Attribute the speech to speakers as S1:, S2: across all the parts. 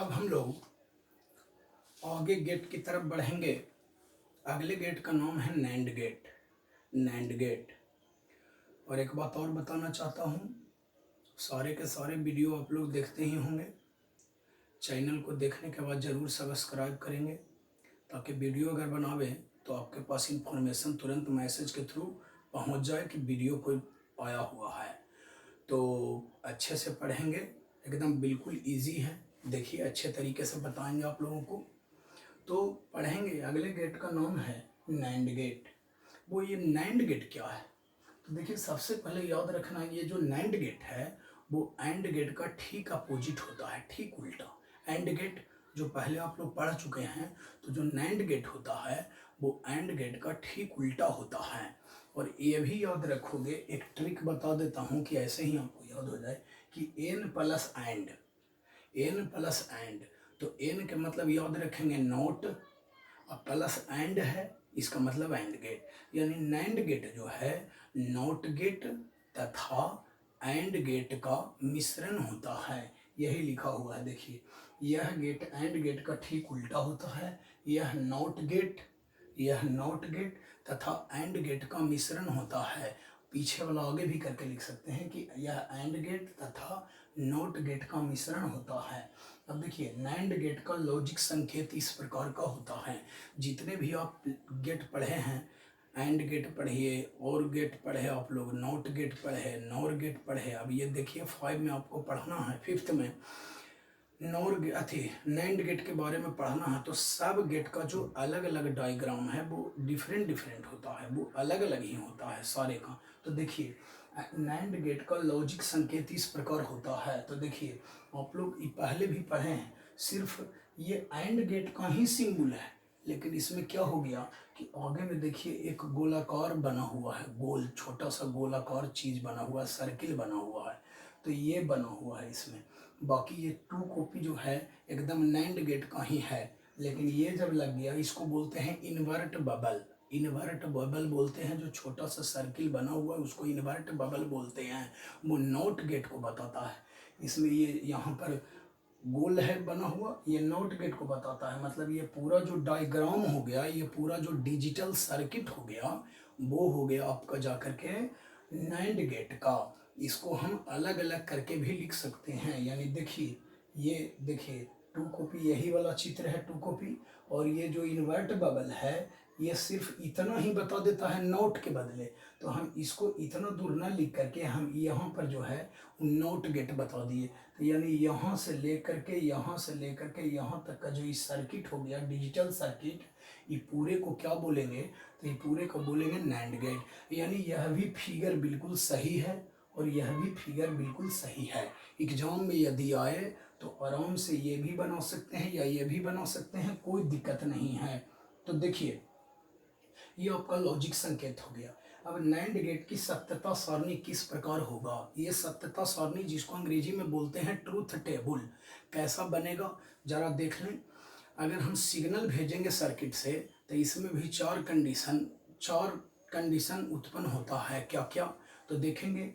S1: अब हम लोग आगे गेट की तरफ बढ़ेंगे। अगले गेट का नाम है नैंड गेट। NAND gate. और एक बात और बताना चाहता हूँ, सारे के सारे वीडियो आप लोग देखते ही होंगे। चैनल को देखने के बाद ज़रूर सब्सक्राइब करेंगे ताकि वीडियो अगर बनावे तो आपके पास इंफॉर्मेशन तुरंत मैसेज के थ्रू पहुँच जाए कि वीडियो कोई आया हुआ है। तो अच्छे से पढ़ेंगे, एकदम बिल्कुल इजी है। देखिए अच्छे तरीके से बताएंगे आप लोगों को। तो पढ़ेंगे। अगले गेट का नाम है नैंड गेट। वो ये नैंड गेट क्या है? तो देखिए सबसे पहले याद रखना, ये जो नैंड गेट है वो एंड गेट का ठीक अपोजिट होता है, ठीक उल्टा। एंड गेट जो पहले आप लोग पढ़ चुके हैं, तो जो नैंड गेट होता है वो एंड गेट का ठीक उल्टा होता है। और ये भी याद रखोगे, एक ट्रिक बता देता हूँ कि ऐसे ही आपको याद हो जाए कि N plus and, N plus and, तो एन के मतलब याद रखेंगे नॉट, और प्लस एंड है इसका मतलब एंड गेट। यानी नैंड गेट जो है नॉट गेट तथा एंड गेट का मिश्रण होता है, यही लिखा हुआ है। देखिए यह गेट एंड गेट का ठीक उल्टा होता है। यह नॉट गेट, यह नॉट गेट तथा एंड गेट का मिश्रण होता है। पीछे वाला आगे भी करके लिख सकते हैं कि यह एंड गेट तथा नॉट गेट का मिश्रण होता है। अब देखिए नैंड गेट का लॉजिक संकेत इस प्रकार का होता है। जितने भी आप गेट पढ़े हैं, एंड गेट पढ़िए, और गेट पढ़े आप लोग, नॉट गेट पढ़े, नॉर गेट पढ़े। अब ये देखिए 5 में आपको पढ़ना है, 5th में नैंड गेट के बारे में पढ़ना है। तो सब गेट का जो अलग अलग डायग्राम है वो डिफरेंट डिफरेंट होता है, वो अलग अलग ही होता है सारे का। तो देखिए नैंड गेट का लॉजिक संकेत इस प्रकार होता है। तो देखिए आप लोग पहले भी पढ़े हैं, सिर्फ ये एंड गेट का ही सिंबल है, लेकिन इसमें क्या हो गया कि आगे में देखिए एक गोलाकार बना हुआ है, गोल छोटा सा गोलाकार चीज बना हुआ है, सर्किल बना हुआ है। तो ये बना हुआ है इसमें। बाकी ये 2 कॉपी जो है एकदम नैंड गेट का ही है, लेकिन ये जब लग गया इसको बोलते हैं इन्वर्ट बबल। इन्वर्ट बबल बोलते हैं, जो छोटा सा सर्किल बना हुआ है उसको इन्वर्ट बबल बोलते हैं। वो नॉट गेट को बताता है। इसमें ये यहाँ पर गोल है बना हुआ, ये नॉट गेट को बताता है। मतलब ये पूरा जो डायग्राम हो गया, ये पूरा जो डिजिटल सर्किट हो गया, वो हो गया आपका जाकर के नैंड गेट का। इसको हम अलग अलग करके भी लिख सकते हैं। यानी देखिए ये देखिए 2 कॉपी यही वाला चित्र है, 2 कॉपी। और ये जो इन्वर्ट बबल है ये सिर्फ इतना ही बता देता है नोट के बदले। तो हम इसको इतना दूर न लिख करके हम यहाँ पर जो है नोट गेट बता दिए। तो यानी यहाँ से लेकर के यहाँ से लेकर के यहाँ तक का जो इस सर्किट हो गया डिजिटल सर्किट, ये पूरे को क्या बोलेंगे? तो ये पूरे को बोलेंगे नैंड गेट। यानी यह भी फिगर बिल्कुल सही है और यह भी फिगर बिल्कुल सही है। एग्जाम में यदि आए तो आराम से ये भी बना सकते हैं या ये भी बना सकते हैं, कोई दिक्कत नहीं है। तो देखिए ये आपका लॉजिक संकेत हो गया। अब नैंड गेट की सत्यता सारणी किस प्रकार होगा? ये सत्यता सारणी जिसको अंग्रेजी में बोलते हैं ट्रूथ टेबल, कैसा बनेगा जरा देख लें। अगर हम सिग्नल भेजेंगे सर्किट से तो इसमें भी 4 कंडीशन उत्पन्न होता है। क्या क्या? तो देखेंगे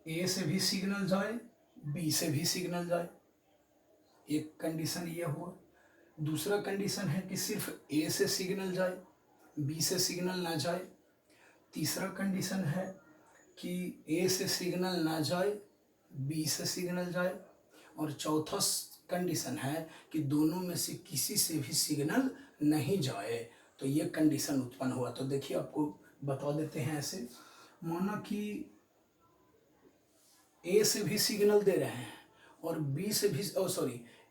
S1: ए से भी सिग्नल जाए, बी से भी सिग्नल जाए, एक कंडीशन ये हुआ। दूसरा कंडीशन है कि सिर्फ ए से सिग्नल जाए, बी से सिग्नल ना जाए। तीसरा कंडीशन है कि ए से सिग्नल ना जाए, बी से सिग्नल जाए। और चौथा कंडीशन है कि दोनों में से किसी से भी सिग्नल नहीं जाए। तो ये कंडीशन उत्पन्न हुआ। तो देखिए आपको बता देते हैं ऐसे, माना कि ए से भी सिग्नल दे रहे हैं और बी से भी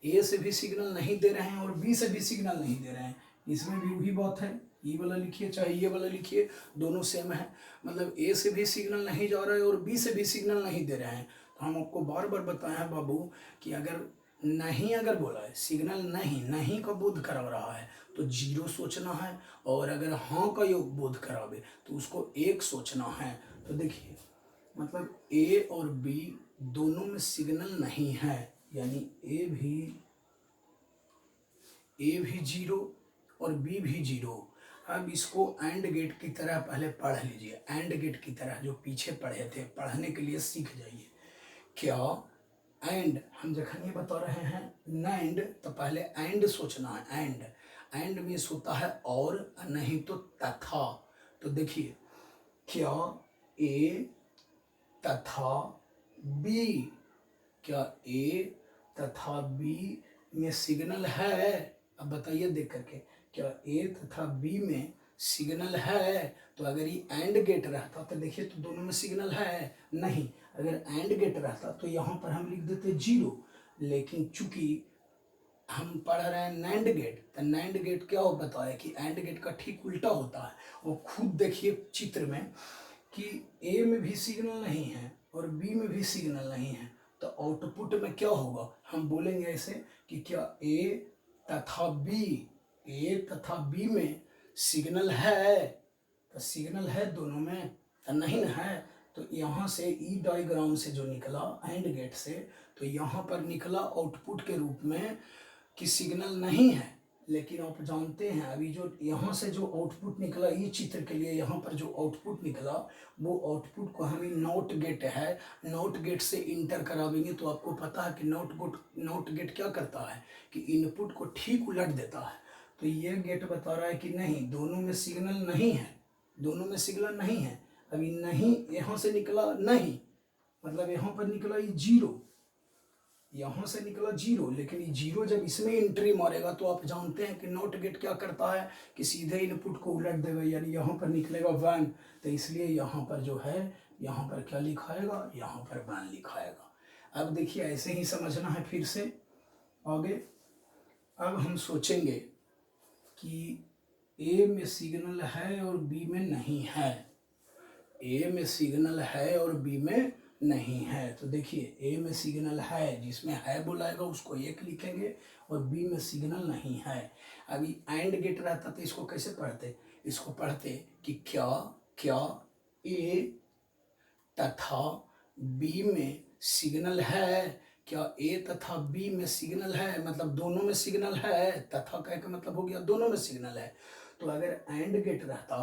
S1: ए से भी सिग्नल नहीं दे रहे हैं और बी से भी सिग्नल नहीं दे रहे हैं। इसमें भी वही बात है, ये वाला लिखिए चाहे ये वाला लिखिए, दोनों सेम है। मतलब ए से भी सिग्नल नहीं जा रहा है और बी से भी सिग्नल नहीं दे रहे हैं। तो हम आपको बार बार बताए हैं बाबू कि अगर नहीं अगर बोला है सिग्नल नहीं का बोध करा रहा है तो 0 सोचना है, और अगर हाँ का योग बोध करावे तो उसको 1 सोचना है। तो देखिए मतलब ए और बी दोनों में सिग्नल नहीं है, यानी ए भी 0 और बी भी 0। अब इसको एंड गेट की तरह पहले पढ़ लीजिए, एंड गेट की तरह जो पीछे पढ़े थे, पढ़ने के लिए सीख जाइए। क्या एंड हम जखन ये बता रहे हैं नैंड, तो पहले एंड सोचना है। एंड मीन्स होता है और, नहीं तो तथा। तो देखिए, क्या ए तथा बी, क्या ए तथा बी में सिग्नल है? अब बताइए देख करके, क्या ए तथा बी में सिग्नल है? तो अगर ये एंड गेट रहता तो देखिए, तो दोनों में सिग्नल है नहीं। अगर एंड गेट रहता तो यहाँ पर हम लिख देते 0, लेकिन चूंकि हम पढ़ रहे हैं नैंड गेट, तो नैंड गेट क्या हो बताया कि एंड गेट का ठीक उल्टा होता है। वो खुद देखिए चित्र में कि ए में भी सिग्नल नहीं है और बी में भी सिग्नल नहीं है, तो आउटपुट में क्या होगा? हम बोलेंगे ऐसे कि क्या ए तथा बी में सिग्नल है? तो सिग्नल है दोनों में? तो नहीं ना है। तो यहाँ से ई डायग्राम से जो निकला एंड गेट से, तो यहाँ पर निकला आउटपुट के रूप में कि सिग्नल नहीं है। लेकिन आप जानते हैं अभी जो यहाँ से जो आउटपुट निकला, ये चित्र के लिए यहाँ पर जो आउटपुट निकला, वो आउटपुट को हमें नॉट गेट है, नॉट गेट से इंटर करावेंगे। तो आपको पता है कि नॉट गेट क्या करता है कि इनपुट को ठीक उलट देता है। तो ये गेट बता रहा है कि नहीं, दोनों में सिग्नल नहीं है, दोनों में सिग्नल नहीं है। अभी नहीं यहाँ से निकला नहीं, मतलब यहाँ पर निकला ये 0, यहाँ से निकला 0, लेकिन ये 0 जब इसमें एंट्री मारेगा तो आप जानते हैं कि नॉट गेट क्या करता है कि सीधे इनपुट को उलट देगा, यानी यहाँ पर निकलेगा 1। तो इसलिए यहाँ पर जो है, यहाँ पर क्या लिखाएगा? यहाँ पर 1 लिखाएगा। अब देखिए ऐसे ही समझना है फिर से आगे। अब हम सोचेंगे कि ए में सिग्नल है और बी में नहीं है। ए में सिग्नल है और बी में नहीं है। तो देखिए, ए में सिग्नल है, जिसमें है बुलाएगा उसको 1 लिखेंगे, और बी में सिग्नल नहीं है। अभी एंड गेट रहता तो इसको कैसे पढ़ते? इसको पढ़ते कि क्या ए तथा बी में सिग्नल है? क्या ए तथा बी में सिग्नल है? मतलब दोनों में सिग्नल है। तथा कह के मतलब हो गया दोनों में सिग्नल है। तो अगर एंड गेट रहता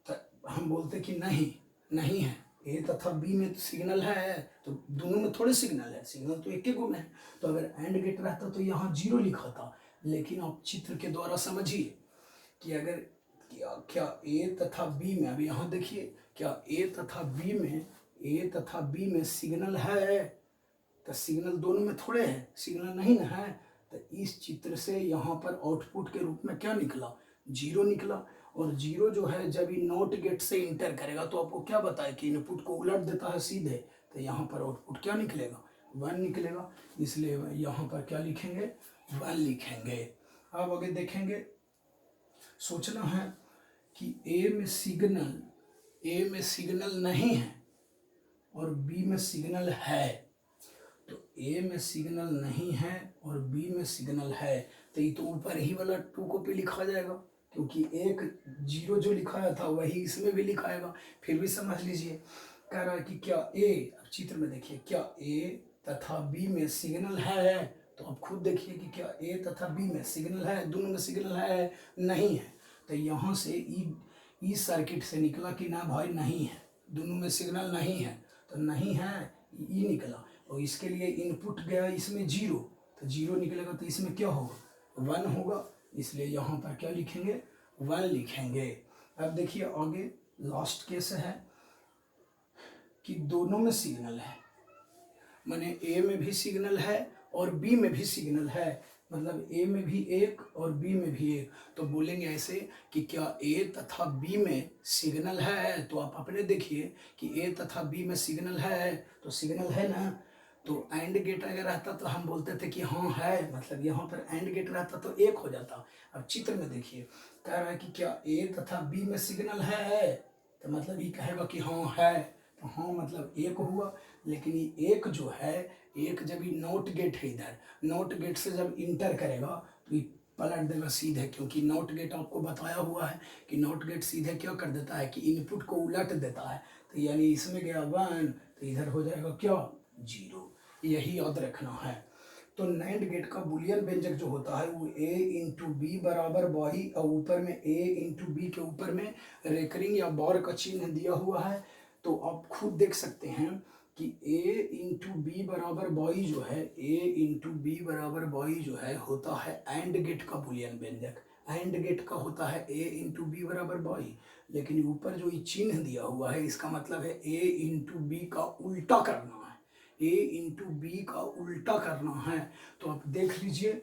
S1: तो हम बोलते कि नहीं है, ए तथा बी में तो सिग्नल है, तो दोनों में थोड़े सिग्नल है, सिग्नल तो एक ही गुण है। तो अगर एंड गेट रहता तो यहाँ 0 लिखा था। लेकिन आप चित्र के द्वारा समझिए कि अगर क्या ए तथा बी में, अभी यहाँ देखिए, क्या ए तथा बी में सिग्नल है? तो सिग्नल दोनों में थोड़े है, सिग्नल नहीं ना है। तो इस चित्र से यहाँ पर आउटपुट के रूप में क्या निकला? 0 निकला। और 0 जो है जब ये नॉट गेट से इंटर करेगा तो आपको क्या बताए कि इनपुट को उलट देता है सीधे, तो यहाँ पर आउटपुट क्या निकलेगा? 1 निकलेगा। इसलिए यहाँ पर क्या लिखेंगे? 1 लिखेंगे। अब आगे देखेंगे, सोचना है कि ए में सिग्नल नहीं है और बी में सिग्नल है। तो ए में सिग्नल नहीं है और बी में सिग्नल है, तो ये तो ऊपर ही वाला 2 को पे लिखा जाएगा, क्योंकि 0 जो लिखाया था वही इसमें भी लिखाएगा। फिर भी समझ लीजिए, कह रहा है कि क्या ए, अब चित्र में देखिए, क्या ए तथा बी में सिग्नल है? तो आप खुद देखिए कि क्या ए तथा बी में सिग्नल है? दोनों में सिग्नल है? नहीं है। तो यहाँ से ई सर्किट से निकला कि ना भाई नहीं है, दोनों में सिग्नल नहीं है। तो नहीं है, ई निकला। और इसके लिए इनपुट गया इसमें 0, तो 0 निकलेगा, तो इसमें क्या होगा? 1 होगा। इसलिए यहाँ पर क्या लिखेंगे? 1 लिखेंगे। अब देखिए आगे लास्ट केस है कि दोनों में सिग्नल है, माने ए में भी सिग्नल है और बी में भी सिग्नल है, मतलब ए में भी 1 और बी में भी 1। तो बोलेंगे ऐसे कि क्या ए तथा बी में सिग्नल है? तो आप अपने देखिए कि ए तथा बी में सिग्नल है, तो सिग्नल है ना। तो एंड गेट अगर रहता तो हम बोलते थे कि हाँ है, मतलब यहाँ पर एंड गेट रहता तो 1 हो जाता। अब चित्र में देखिए, कह रहा है कि क्या ए तथा बी में सिग्नल है? तो मतलब ये कहेगा कि हाँ है, तो हाँ मतलब 1 हुआ। लेकिन ये 1 जो है, 1 जब ये नॉट गेट है, इधर नॉट गेट से जब इंटर करेगा तो ये पलट देगा सीधे, क्योंकि नॉट गेट आपको बताया हुआ है कि नॉट गेट सीधे क्या कर देता है कि इनपुट को उलट देता है। तो यानी इसमें गया 1, तो इधर हो जाएगा क्या? 0। यही याद रखना है। तो नैंड गेट का बुलियन व्यंजक जो होता है वो a इंटू बी बराबर वही, और ऊपर में a इंटू बी के ऊपर में रेकरिंग या बार का चिन्ह दिया हुआ है। तो आप खुद देख सकते हैं कि ए इंटू बी बराबर बॉई जो है, ए इंटू बी बराबर बॉई जो है होता है एंड गेट का बुलियन व्यंजक। एंड गेट का होता है ए इंटू बी बराबर बॉई, लेकिन ऊपर जो ये चिन्ह दिया हुआ है इसका मतलब है ए इंटू बी का उल्टा करना है, ए इंटू बी का उल्टा करना है। तो आप देख लीजिए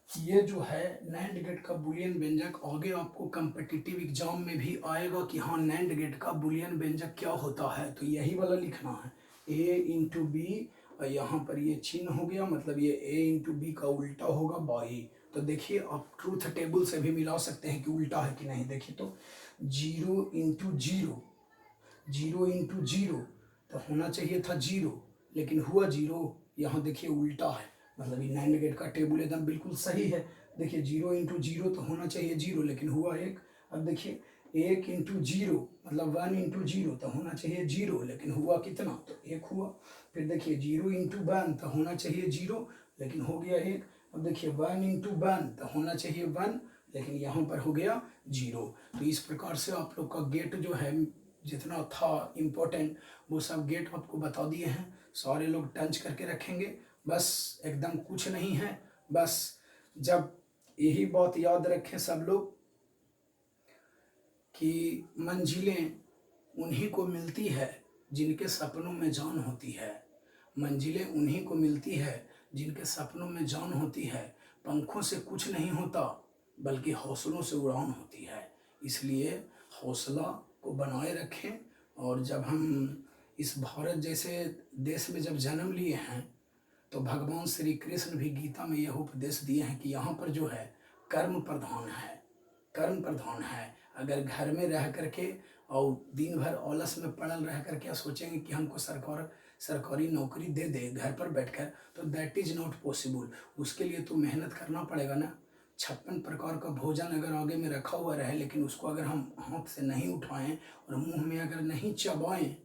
S1: ये जो है नैंड गेट का बुलियन व्यंजक आगे आपको कम्पिटिटिव एग्जाम में भी आएगा कि हाँ नैंड गेट का बुलियन व्यंजक क्या होता है, तो यही वाला लिखना है ए इंटू बी, यहाँ पर ये चिन्ह हो गया, मतलब ये ए इंटू बी का उल्टा होगा बाई। तो देखिए आप ट्रूथ टेबल से भी मिला सकते हैं कि उल्टा है कि नहीं। देखिए तो 0 इंटू 0, 0 इंटू 0 तो होना चाहिए था 0, लेकिन हुआ 0। यहाँ देखिए उल्टा है, मतलब ये नैंड गेट का टेबल एकदम बिल्कुल सही है। देखिए 0 इंटू 0 तो होना चाहिए 0, लेकिन हुआ 1। अब देखिए 1 इंटू 0 मतलब 1 इंटू 0 तो होना चाहिए 0, लेकिन हुआ कितना, तो 1 हुआ। फिर देखिए 0 इंटू 1 तो होना चाहिए 0, लेकिन हो गया 1। अब देखिए 1 इंटू 1 तो होना चाहिए 1, लेकिन यहाँ पर हो गया 0। तो इस प्रकार से आप लोग का गेट जो है जितना था इम्पोर्टेंट वो सब गेट आपको बता दिए हैं, सारे लोग टंच करके रखेंगे, बस एकदम कुछ नहीं है। बस जब यही बात याद रखें सब लोग कि मंजिलें उन्हीं को मिलती है जिनके सपनों में जान होती है, मंजिलें उन्हीं को मिलती है जिनके सपनों में जान होती है। पंखों से कुछ नहीं होता बल्कि हौसलों से उड़ान होती है। इसलिए हौसला को बनाए रखें। और जब हम इस भारत जैसे देश में जब जन्म लिए हैं तो भगवान श्री कृष्ण भी गीता में यह उपदेश दिए हैं कि यहाँ पर जो है कर्म प्रधान है, कर्म प्रधान है। अगर घर में रह करके और दिन भर आलस में पड़ल रह करके सोचेंगे कि हमको सरकारी नौकरी दे दे घर पर बैठकर, तो दैट इज़ नॉट पॉसिबल। उसके लिए तो मेहनत करना पड़ेगा ना। 56 प्रकार का भोजन अगर आगे में रखा हुआ रहे लेकिन उसको अगर हम हाथ से नहीं उठाएं और मुंह में अगर नहीं चबाएं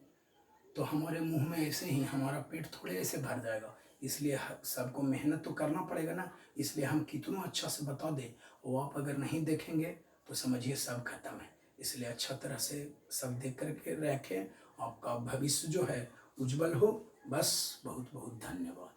S1: तो हमारे मुंह में ऐसे ही हमारा पेट थोड़े ऐसे भर जाएगा। इसलिए सबको मेहनत तो करना पड़ेगा ना। इसलिए हम कितना अच्छा से बता दें वो आप अगर नहीं देखेंगे तो समझिए सब खत्म है। इसलिए अच्छा तरह से सब देख करके रखें, आपका भविष्य जो है उज्जवल हो। बस बहुत बहुत धन्यवाद।